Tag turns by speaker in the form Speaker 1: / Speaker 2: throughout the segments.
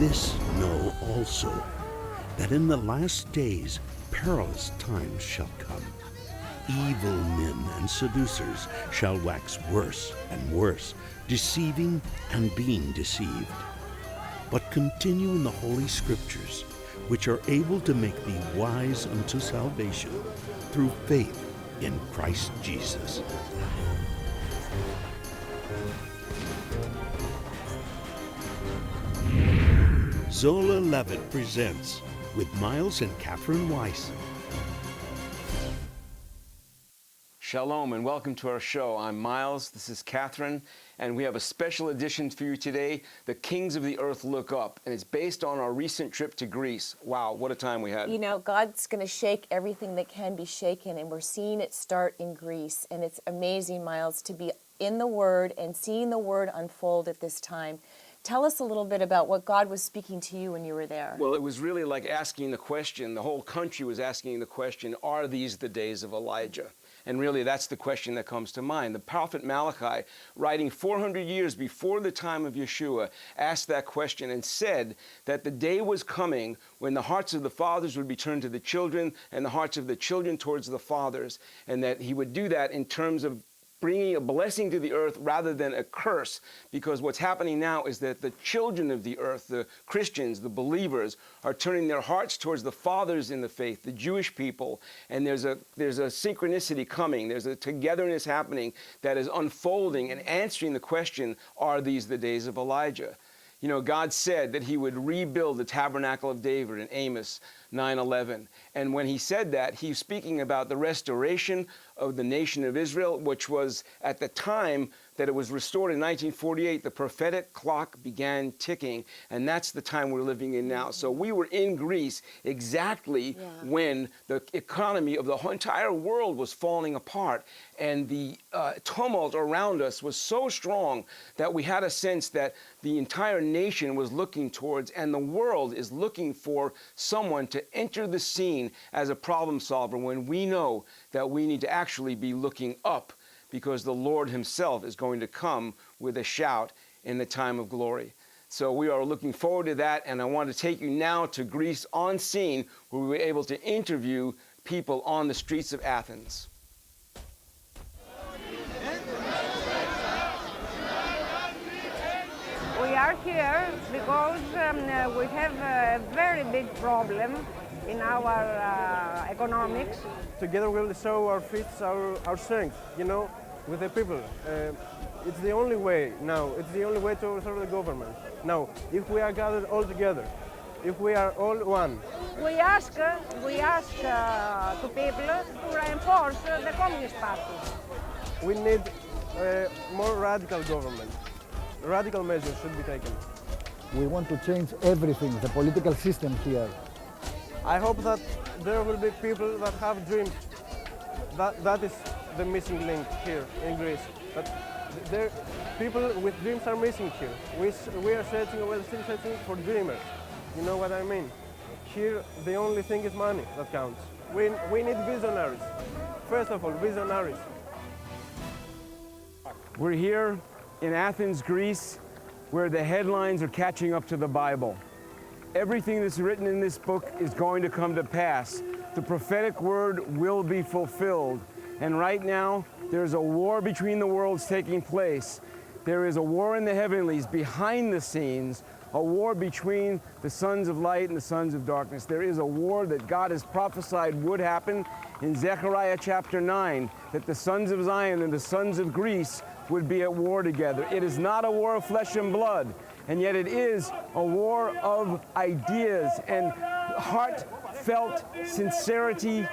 Speaker 1: This know also, that in the last days perilous times shall come. Evil men and seducers shall wax worse and worse, deceiving and being deceived. But continue in the Holy Scriptures, which are able to make thee wise unto salvation through faith in Christ Jesus. Zola Levitt presents with Miles and Catherine Weiss.
Speaker 2: Shalom and welcome to our show. I'm Miles, this is Catherine, and we have a special edition for you today, The Kings of the Earth Look Up, and it's based on our recent trip to Greece. Wow, what a time we had.
Speaker 3: You know, God's going to shake everything that can be shaken, and we're seeing it start in Greece, and it's amazing, Miles, to be in the Word and seeing the Word unfold at this time. Tell us a little bit about what God was speaking to you when you were there.
Speaker 2: Well, it was really like asking the question, the whole country was asking the question, are these the days of Elijah? And really, that's the question that comes to mind. The prophet Malachi, writing 400 years before the time of Yeshua, asked that question and said that the day was coming when the hearts of the fathers would be turned to the children and the hearts of the children towards the fathers, and that he would do that in terms of bringing a blessing to the earth rather than a curse, because what's happening now is that the children of the earth, the Christians, the believers, are turning their hearts towards the fathers in the faith, the Jewish people, and there's a synchronicity coming, there's a togetherness happening that is unfolding and answering the question, are these the days of Elijah? You know, God said that he would rebuild the tabernacle of David in Amos 9:11. And when he said that, he's speaking about the restoration of the nation of Israel, which was at the time that it was restored in 1948, the prophetic clock began ticking, and that's the time we're living in now. So we were in Greece exactly when the economy of the entire world was falling apart, and the tumult around us was so strong that we had a sense that the entire nation was looking towards, and the world is looking for someone to enter the scene as a problem solver, when we know that we need to actually be looking up, because the Lord himself is going to come with a shout in the time of glory. So we are looking forward to that, and I want to take you now to Greece on scene, where we were able to interview people on the streets of Athens.
Speaker 4: We are here because we have a very big problem in our economics.
Speaker 5: Together we'll show our feats, our strength, you know, with the people. It's the only way now, it's the only way to overthrow the government. Now, if we are gathered all together, if we are all one.
Speaker 4: We ask to people to reinforce the Communist Party.
Speaker 5: We need a more radical government. Radical measures should be taken.
Speaker 6: We want to change everything, the political system here.
Speaker 5: I hope that there will be people that have dreams. That is the missing link here in Greece. That people with dreams are missing here. We are searching, we're still searching for dreamers. You know what I mean? Here, the only thing is money that counts. We need visionaries. First of all, visionaries.
Speaker 2: We're here in Athens, Greece, where the headlines are catching up to the Bible. Everything that's written in this book is going to come to pass. The prophetic word will be fulfilled. And right now, there's a war between the worlds taking place. There is a war in the heavenlies behind the scenes, a war between the sons of light and the sons of darkness. There is a war that God has prophesied would happen in Zechariah chapter 9, that the sons of Zion and the sons of Greece would be at war together. It is not a war of flesh and blood, and yet it is a war of ideas and heartfelt sincerity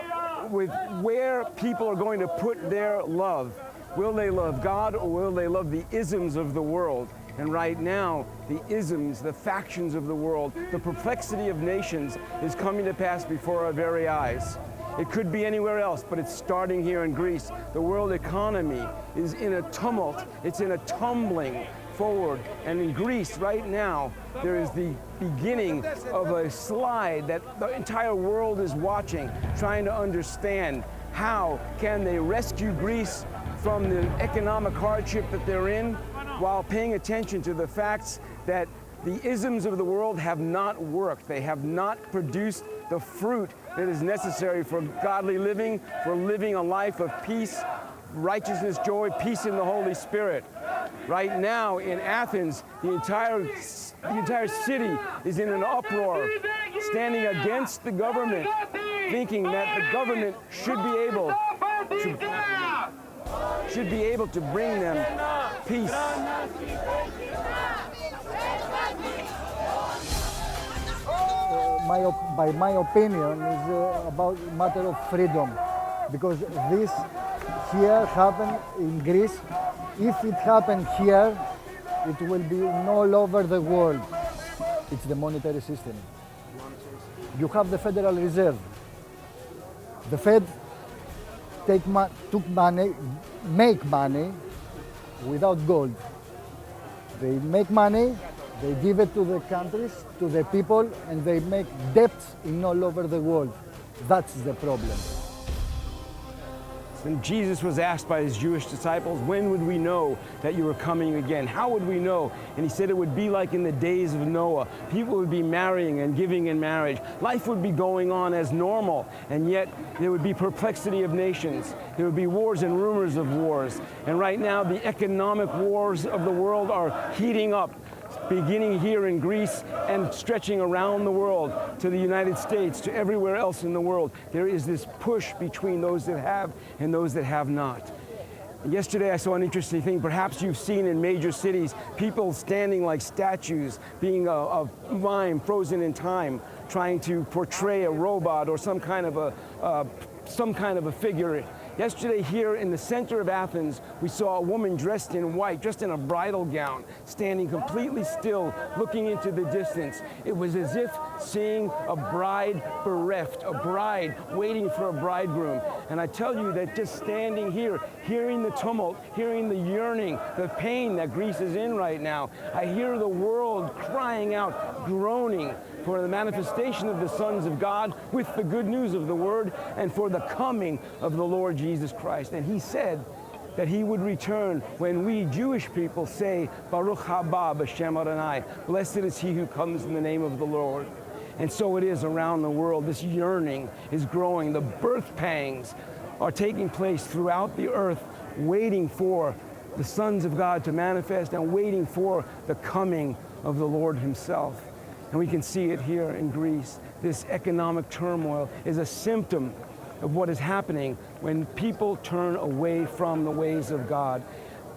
Speaker 2: with where people are going to put their love. Will they love God, or will they love the isms of the world? And right now, the isms, the factions of the world, the perplexity of nations is coming to pass before our very eyes. It could be anywhere else, but it's starting here in Greece. The world economy is in a tumult. It's in a tumbling forward. And in Greece right now, there is the beginning of a slide that the entire world is watching, trying to understand how can they rescue Greece from the economic hardship that they're in, while paying attention to the facts that The isms of the world have not worked. They have not produced the fruit that is necessary for godly living, for living a life of peace, righteousness, joy, peace in the Holy Spirit. Right now in Athens, the entire city is in an uproar, standing against the government, thinking that the government should be able to bring them peace.
Speaker 6: By my opinion, is about matter of freedom, because this here happened in Greece. If it happened here, it will be all over the world. It's the monetary system. You have the Federal Reserve. The Fed took money, make money without gold. They make money, they give it to the countries, to the people, and they make debts in all over the world. That's the problem.
Speaker 2: When Jesus was asked by his Jewish disciples, when would we know that you were coming again? How would we know? And he said it would be like in the days of Noah. People would be marrying and giving in marriage. Life would be going on as normal, and yet there would be perplexity of nations. There would be wars and rumors of wars. And right now, the economic wars of the world are heating up, beginning here in Greece and stretching around the world to the United States, to everywhere else in the world. There is this push between those that have and those that have not. Yesterday I saw an interesting thing. Perhaps you've seen in major cities people standing like statues, being a mime frozen in time, trying to portray a robot or some kind of a figure. Yesterday here in the center of Athens, we saw a woman dressed in white, dressed in a bridal gown, standing completely still, looking into the distance. It was as if seeing a bride bereft, a bride waiting for a bridegroom. And I tell you that just standing here, hearing the tumult, hearing the yearning, the pain that Greece is in right now, I hear the world crying out, groaning for the manifestation of the sons of God with the good news of the word and for the coming of the Lord Jesus Christ. And he said that he would return when we Jewish people say, Baruch haba b'shem Adonai, blessed is he who comes in the name of the Lord. And so it is around the world. This yearning is growing. The birth pangs are taking place throughout the earth, waiting for the sons of God to manifest and waiting for the coming of the Lord himself. And we can see it here in Greece. This economic turmoil is a symptom of what is happening when people turn away from the ways of God.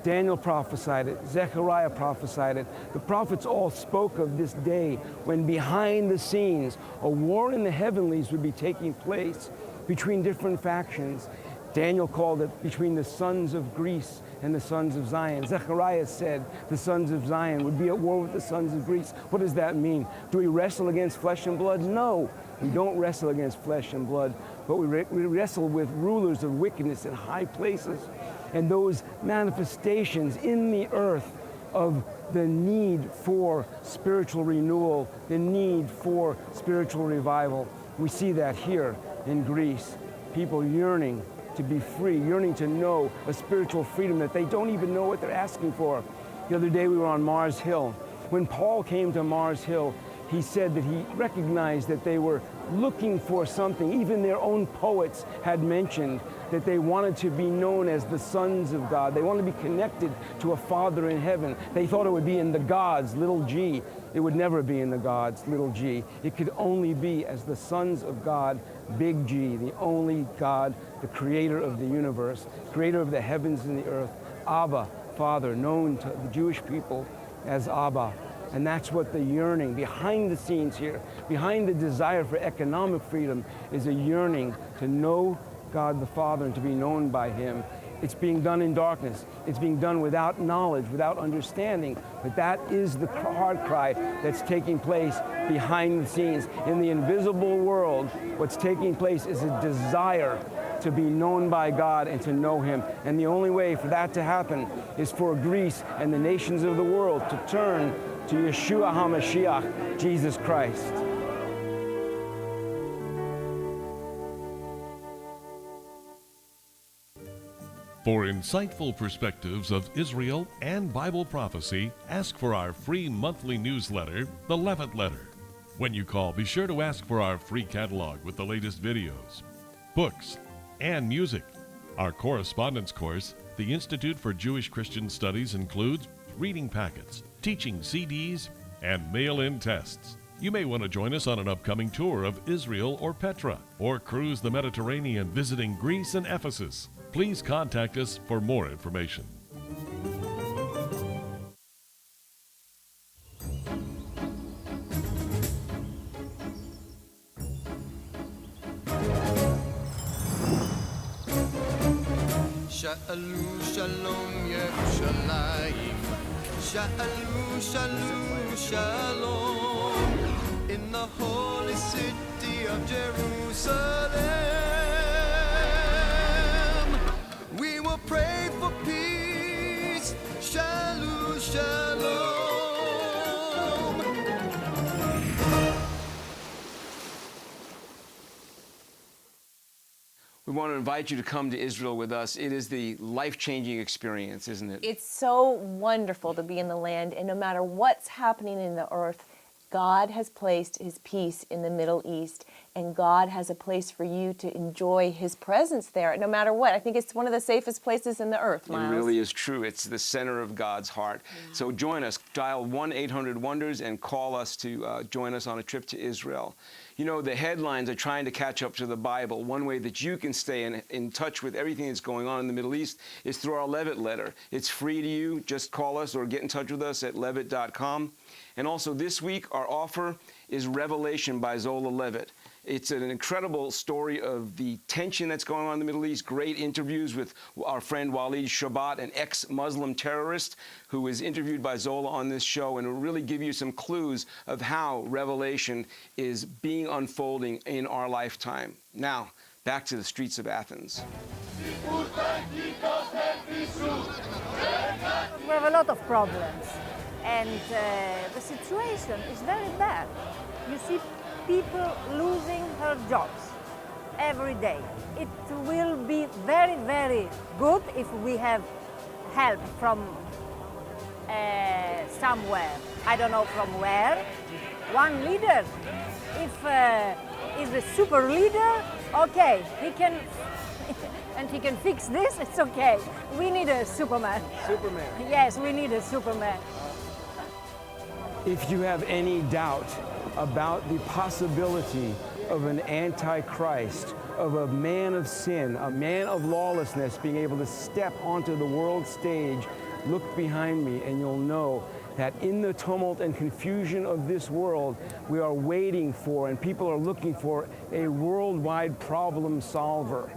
Speaker 2: Daniel prophesied it, Zechariah prophesied it. The prophets all spoke of this day when behind the scenes a war in the heavenlies would be taking place between different factions. Daniel called it between the sons of Greece and the sons of Zion. Zechariah said the sons of Zion would be at war with the sons of Greece. What does that mean? Do we wrestle against flesh and blood? No, we don't wrestle against flesh and blood, but we wrestle with rulers of wickedness in high places and those manifestations in the earth of the need for spiritual renewal, the need for spiritual revival. We see that here in Greece. People yearning to be free, yearning to know a spiritual freedom that they don't even know what they're asking for. The other day we were on Mars Hill. When Paul came to Mars Hill, he said that he recognized that they were looking for something. Even their own poets had mentioned that they wanted to be known as the sons of God. They wanted to be connected to a Father in heaven. They thought it would be in the gods, little g. It would never be in the gods, little g. It could only be as the sons of God, big G, the only God, the creator of the universe, creator of the heavens and the earth. Abba, Father, known to the Jewish people as Abba. And that's what the yearning behind the scenes here, behind the desire for economic freedom, is a yearning to know God the Father and to be known by him. It's being done in darkness. It's being done without knowledge, without understanding. But that is the heart cry that's taking place behind the scenes. In the invisible world, what's taking place is a desire to be known by God and to know him. And the only way for that to happen is for Greece and the nations of the world to turn to Yeshua HaMashiach, Jesus Christ.
Speaker 7: For insightful perspectives of Israel and Bible prophecy, ask for our free monthly newsletter, The Levitt Letter. When you call, be sure to ask for our free catalog with the latest videos, books, and music. Our correspondence course, the Institute for Jewish Christian Studies, includes reading packets, teaching CDs, and mail-in tests. You may want to join us on an upcoming tour of Israel or Petra, or cruise the Mediterranean visiting Greece and Ephesus. Please contact us for more information.
Speaker 8: Sha'alu shalom Yerushalayim, Sha'alu shalom shalom, in the holy city of Jerusalem. We will pray for peace, Shalom shalom.
Speaker 2: We want to invite you to come to Israel with us. It is the life-changing experience, isn't it?
Speaker 3: It's so wonderful to be in the land, and no matter what's happening in the earth, God has placed his peace in the Middle East, and God has a place for you to enjoy his presence there, no matter what. I think it's one of the safest places in the earth, Miles.
Speaker 2: It really is true. It's the center of God's heart. Yeah. So join us. Dial 1-800-WONDERS and call us to join us on a trip to Israel. You know, the headlines are trying to catch up to the Bible. One way that you can stay in touch with everything that's going on in the Middle East is through our Levitt letter. It's free to you. Just call us or get in touch with us at levitt.com. And also this week, our offer is Revelation by Zola Levitt. It's an incredible story of the tension that's going on in the Middle East. Great interviews with our friend Walid Shabat, an ex-Muslim terrorist who was interviewed by Zola on this show, and will really give you some clues of how Revelation is being unfolding in our lifetime. Now, back to the streets of Athens.
Speaker 4: We have a lot of problems, and the situation is very bad. You see people losing their jobs every day. It will be very, very good if we have help from somewhere. I don't know from where. One leader, if is a super leader, okay, he can and he can fix this, it's okay. We need a Superman.
Speaker 2: Superman.
Speaker 4: Yes, we need a Superman.
Speaker 2: If you have any doubt about the possibility of an antichrist, of a man of sin, a man of lawlessness being able to step onto the world stage, look behind me and you'll know that in the tumult and confusion of this world, we are waiting for, and people are looking for, a worldwide problem solver.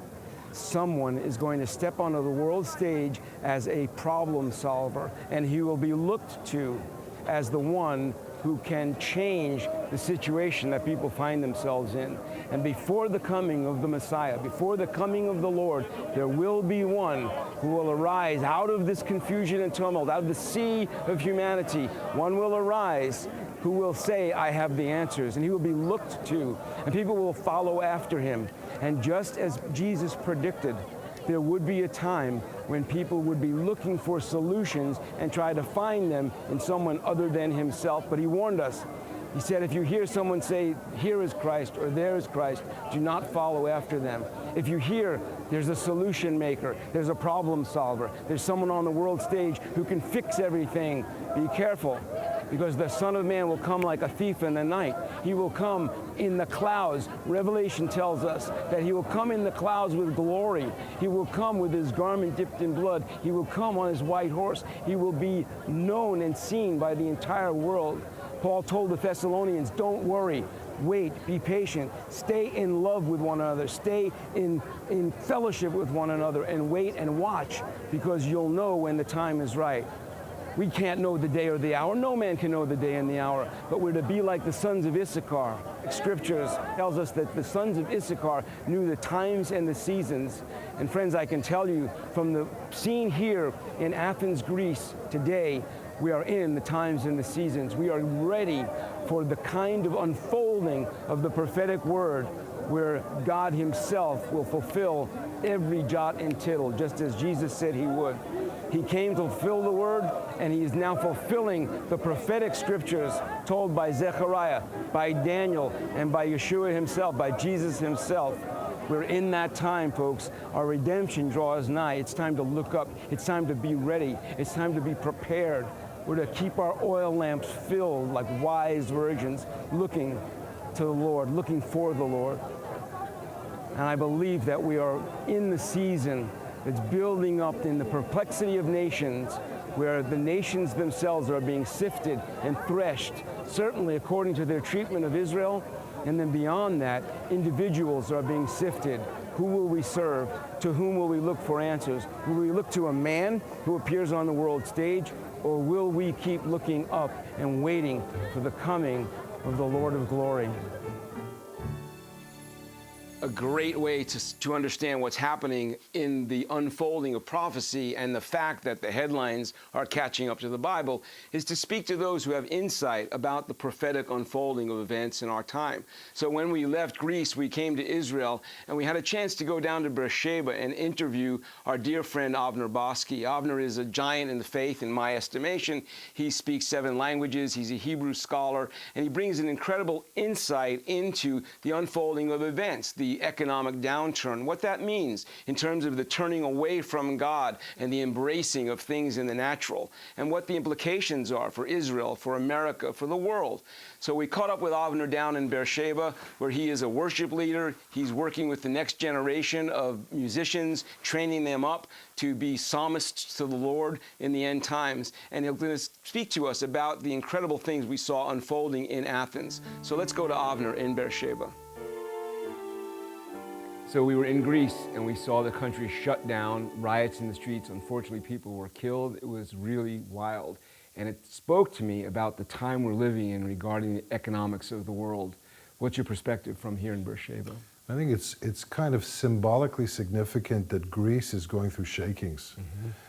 Speaker 2: Someone is going to step onto the world stage as a problem solver, and he will be looked to as the one who can change the situation that people find themselves in. And before the coming of the Messiah, before the coming of the Lord, there will be one who will arise out of this confusion and tumult, out of the sea of humanity. One will arise who will say, I have the answers, and he will be looked to, and people will follow after him. And just as Jesus predicted, there would be a time when people would be looking for solutions and try to find them in someone other than himself. But he warned us. He said, if you hear someone say, here is Christ or there is Christ, do not follow after them. If you hear there's a solution maker, there's a problem solver, there's someone on the world stage who can fix everything, be careful, because the Son of Man will come like a thief in the night. He will come in the clouds. Revelation tells us that he will come in the clouds with glory. He will come with his garment dipped in blood. He will come on his white horse. He will be known and seen by the entire world. Paul told the Thessalonians, don't worry, wait, be patient, stay in love with one another, stay in fellowship with one another, and wait and watch, because you'll know when the time is right. We can't know the day or the hour. No man can know the day and the hour, but we're to be like the sons of Issachar. Scriptures tells us that the sons of Issachar knew the times and the seasons. And friends, I can tell you from the scene here in Athens, Greece today, we are in the times and the seasons. We are ready for the kind of unfolding of the prophetic word where God himself will fulfill every jot and tittle, just as Jesus said he would. He came to fulfill the word, and he is now fulfilling the prophetic scriptures told by Zechariah, by Daniel, and by Yeshua himself, by Jesus himself. We're in that time, folks. Our redemption draws nigh. It's time to look up. It's time to be ready. It's time to be prepared. We're to keep our oil lamps filled like wise virgins, looking to the Lord, looking for the Lord. And I believe that we are in the season that's building up in the perplexity of nations, where the nations themselves are being sifted and threshed, certainly according to their treatment of Israel. And then beyond that, individuals are being sifted. Who will we serve? To whom will we look for answers? Will we look to a man who appears on the world stage, or will we keep looking up and waiting for the coming of the Lord of glory? A great way to understand what's happening in the unfolding of prophecy and the fact that the headlines are catching up to the Bible is to speak to those who have insight about the prophetic unfolding of events in our time. So when we left Greece, we came to Israel, and we had a chance to go down to Beersheba and interview our dear friend Avner Boskey. Avner is a giant in the faith, in my estimation. He speaks 7 languages, he's a Hebrew scholar, and he brings an incredible insight into the unfolding of events, the economic downturn, what that means in terms of the turning away from God and the embracing of things in the natural, and what the implications are for Israel, for America, for the world. So we caught up with Avner down in Beersheba, where he is a worship leader. He's working with the next generation of musicians, training them up to be psalmists to the Lord in the end times. And he'll going to speak to us about the incredible things we saw unfolding in Athens. So let's go to Avner in Beersheba. So we were in Greece, and we saw the country shut down, riots in the streets. Unfortunately, people were killed. It was really wild. And it spoke to me about the time we're living in regarding the economics of the world. What's your perspective from here in Beersheba?
Speaker 9: I think it's kind of symbolically significant that Greece is going through shakings.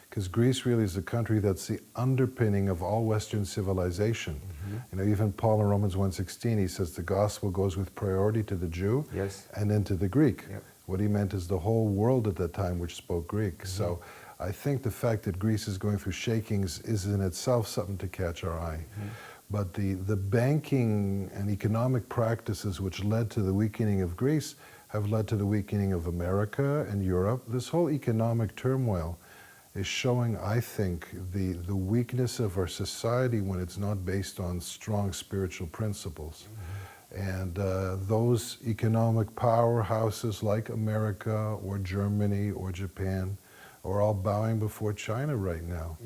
Speaker 9: Because Greece really is a country that's the underpinning of all Western civilization. You know, even Paul in Romans 1:16, he says the gospel goes with priority to the Jew and then to the Greek. What he meant is the whole world at that time which spoke Greek. So I think the fact that Greece is going through shakings is in itself something to catch our eye. But the banking and economic practices which led to the weakening of Greece have led to the weakening of America and Europe. This whole economic turmoil is showing, I think, the weakness of our society when it's not based on strong spiritual principles. And those economic powerhouses like America or Germany or Japan are all bowing before China right now.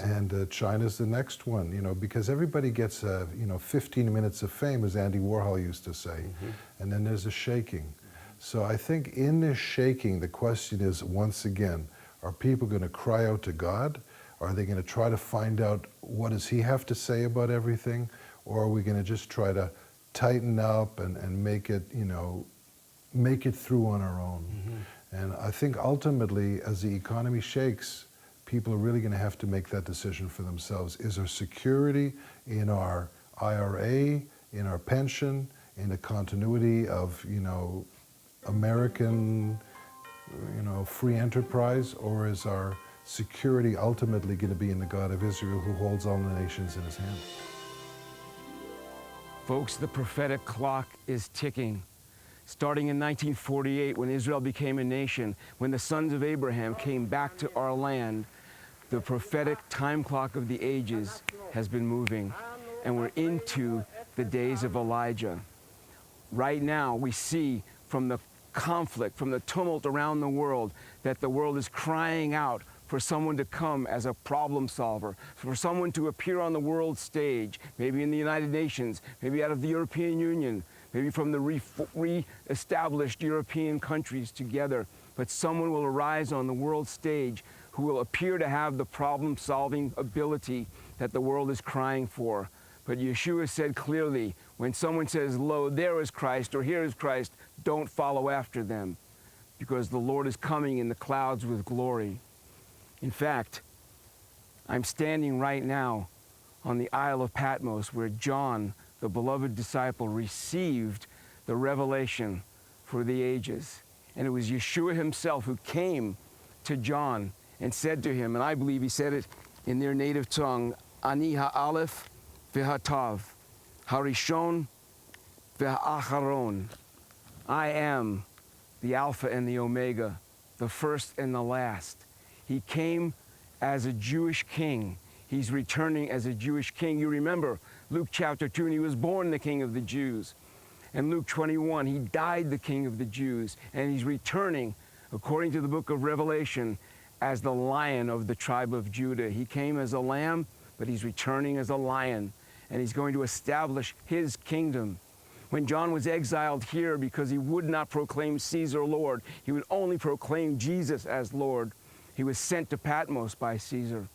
Speaker 9: And China's the next one, you know, because everybody gets, 15 minutes of fame, as Andy Warhol used to say, and then there's a shaking. So I think in this shaking, the question is, once again, are people going to cry out to God? Are they going to try to find out what does he have to say about everything? Or are we going to just try to tighten up and make it, make it through on our own? And I think ultimately, as the economy shakes, people are really going to have to make that decision for themselves. Is there security in our IRA, in our pension, in the continuity of, American, free enterprise, or is our security ultimately going to be in the God of Israel, who holds all the nations in his hand?
Speaker 2: Folks, the prophetic clock is ticking. Starting in 1948, when Israel became a nation, when the sons of Abraham came back to our land, the prophetic time clock of the ages has been moving, and we're into the days of Elijah. Right now, we see from the conflict, from the tumult around the world, that the world is crying out for someone to come as a problem solver, for someone to appear on the world stage, maybe in the United Nations, maybe out of the European Union, maybe from the re-established European countries together. But someone will arise on the world stage who will appear to have the problem-solving ability that the world is crying for. But Yeshua said clearly, when someone says, "Lo, there is Christ," or "Here is Christ," don't follow after them, because the Lord is coming in the clouds with glory. In fact, I'm standing right now on the Isle of Patmos, where John, the beloved disciple, received the revelation for the ages. And it was Yeshua himself who came to John and said to him, and I believe he said it in their native tongue, Ani ha'aleph v'hatav, harishon v'ha'acharon. I am the Alpha and the Omega, the first and the last. He came as a Jewish king. He's returning as a Jewish king. You remember Luke chapter 2, and he was born the King of the Jews. And Luke 21, he died the King of the Jews, and he's returning, according to the book of Revelation, as the Lion of the tribe of Judah. He came as a lamb, but he's returning as a lion, and he's going to establish his kingdom. When John was exiled here because he would not proclaim Caesar Lord, he would only proclaim Jesus as Lord, he was sent to Patmos by Caesar.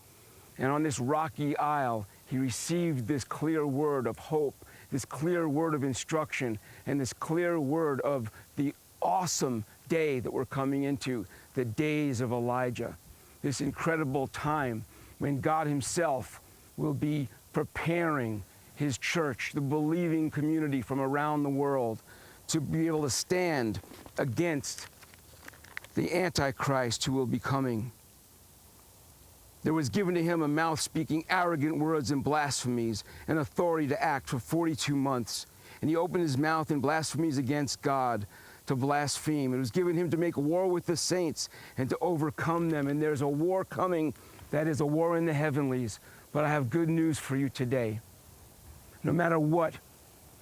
Speaker 2: And on this rocky isle, he received this clear word of hope, this clear word of instruction, and this clear word of the awesome day that we're coming into, the days of Elijah. This incredible time when God himself will be preparing his church, the believing community from around the world, to be able to stand against the Antichrist who will be coming. There was given to him a mouth speaking arrogant words and blasphemies, and authority to act for 42 months. And he opened his mouth in blasphemies against God, to blaspheme. It was given him to make war with the saints and to overcome them. And there's a war coming that is a war in the heavenlies. But I have good news for you today. No matter what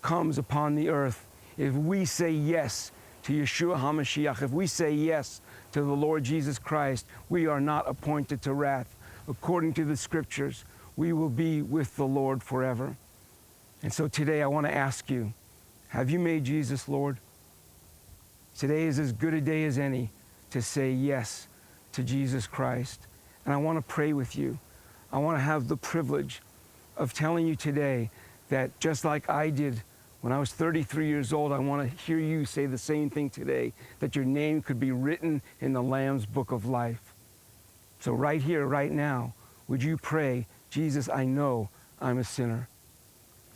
Speaker 2: comes upon the earth, if we say yes to Yeshua HaMashiach, if we say yes to the Lord Jesus Christ, we are not appointed to wrath. According to the scriptures, we will be with the Lord forever. And so today I want to ask you, have you made Jesus Lord? Today is as good a day as any to say yes to Jesus Christ. And I want to pray with you. I want to have the privilege of telling you today that just like I did when I was 33 years old, I want to hear you say the same thing today, that your name could be written in the Lamb's book of life. So right here, right now, would you pray, Jesus, I know I'm a sinner.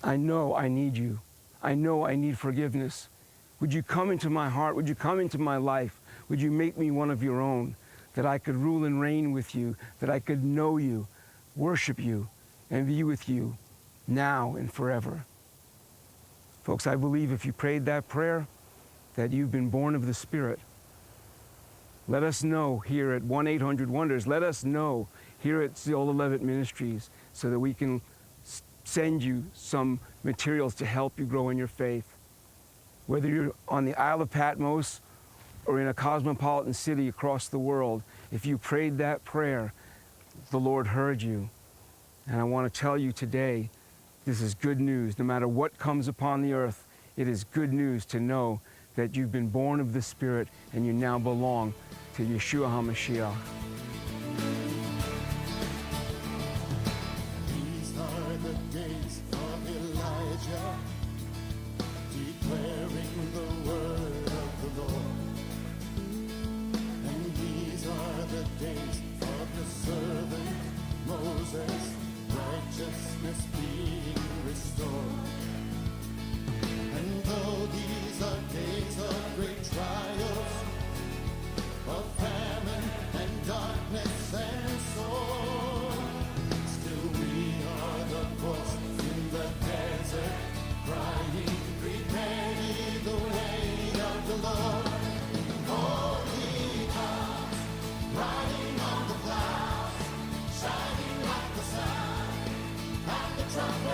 Speaker 2: I know I need you. I know I need forgiveness. Would you come into my heart? Would you come into my life? Would you make me one of your own, that I could rule and reign with you, that I could know you, worship you, and be with you now and forever? Folks, I believe if you prayed that prayer, that you've been born of the Spirit. Let us know here at 1-800-WONDERS. Let us know here at Ziola Levitt Ministries so that we can send you some materials to help you grow in your faith. Whether you're on the Isle of Patmos or in a cosmopolitan city across the world, if you prayed that prayer, the Lord heard you. And I want to tell you today, this is good news. No matter what comes upon the earth, it is good news to know that you've been born of the Spirit and you now belong to Yeshua HaMashiach.
Speaker 8: These are the days of Elijah, declaring the word of the Lord. And these are the days of the servant Moses, righteousness being restored. And though these are days of great trials, of famine and darkness and sorrow, still we are the voice in the desert, crying, prepare ye the way of the Lord. Behold, he comes, riding on the clouds, shining like the sun, at the trumpet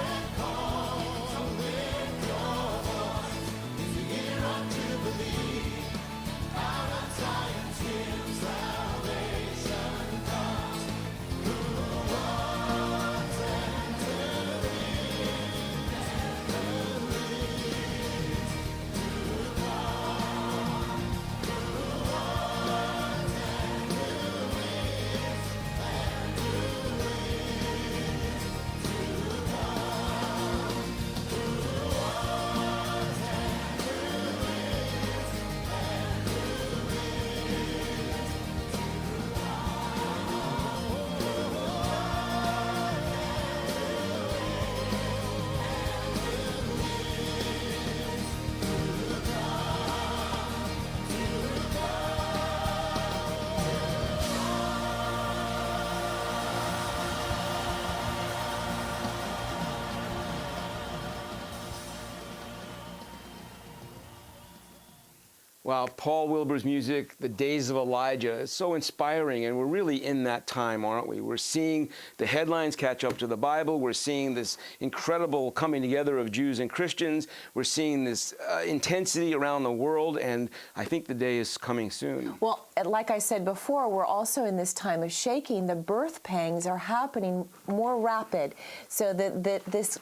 Speaker 2: Wow, Paul Wilbur's music, The Days of Elijah, is so inspiring, and we're really in that time, aren't we? We're seeing the headlines catch up to the Bible. We're seeing this incredible coming together of Jews and Christians. We're seeing this intensity around the world, and I think the day is coming soon.
Speaker 3: Well, like I said before, we're also in this time of shaking. The birth pangs are happening more rapid, so that this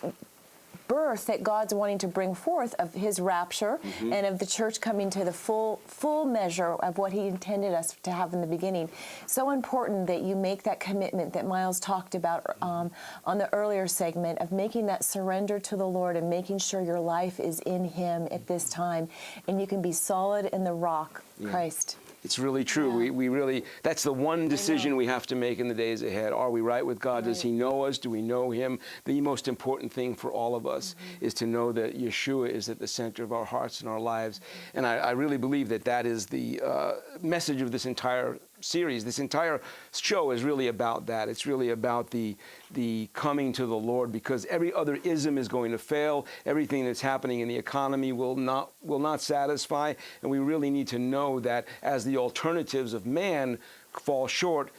Speaker 3: birth that God's wanting to bring forth of his rapture and of the church coming to the full measure of what he intended us to have in the beginning. So important that you make that commitment that Miles talked about on the earlier segment of making that surrender to the Lord and making sure your life is in him at this time, and you can be solid in the rock, Christ.
Speaker 2: It's really true.
Speaker 3: Yeah.
Speaker 2: We really, that's the one decision we have to make in the days ahead. Are we right with God? Does he know us? Do we know him? The most important thing for all of us is to know that Yeshua is at the center of our hearts and our lives. And I really believe that that is the message of this entire series. This entire show is really about that. It's really about the coming to the Lord, because every other ism is going to fail. Everything that's happening in the economy will not satisfy, and we really need to know that as the alternatives of man fall short,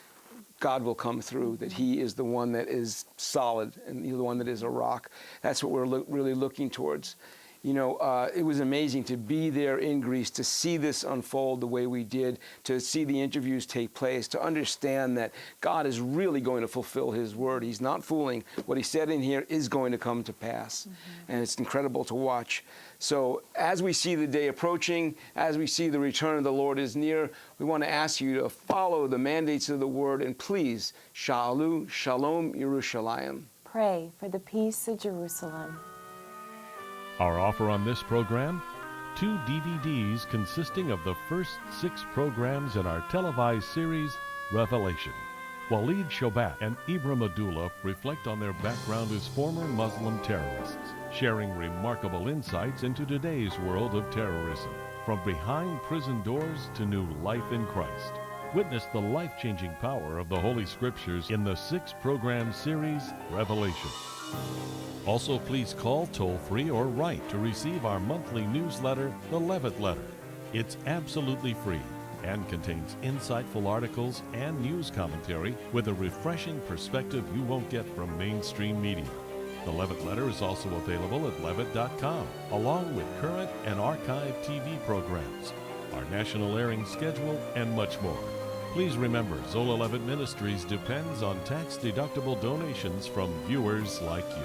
Speaker 2: God will come through, that he is the one that is solid and the one that is a rock. That's what we're really looking towards. You know, it was amazing to be there in Greece, to see this unfold the way we did, to see the interviews take place, to understand that God is really going to fulfill his word. He's not fooling. What he said in here is going to come to pass. And it's incredible to watch. So as we see the day approaching, as we see the return of the Lord is near, we want to ask you to follow the mandates of the word, and please, Shalom Yerushalayim.
Speaker 3: Pray for the peace of Jerusalem.
Speaker 7: Our offer on this program, 2 DVDs consisting of the first 6 programs in our televised series, Revelation. Walid Shobat and Ibrahim Abdullah reflect on their background as former Muslim terrorists, sharing remarkable insights into today's world of terrorism, from behind prison doors to new life in Christ. Witness the life-changing power of the Holy Scriptures in the 6-program series, Revelation. Also, please call toll-free or write to receive our monthly newsletter, The Levitt Letter. It's absolutely free and contains insightful articles and news commentary with a refreshing perspective you won't get from mainstream media. The Levitt Letter is also available at levitt.com, along with current and archived TV programs, our national airing schedule, and much more. Please remember, Zola Levitt Ministries depends on tax-deductible donations from viewers like you.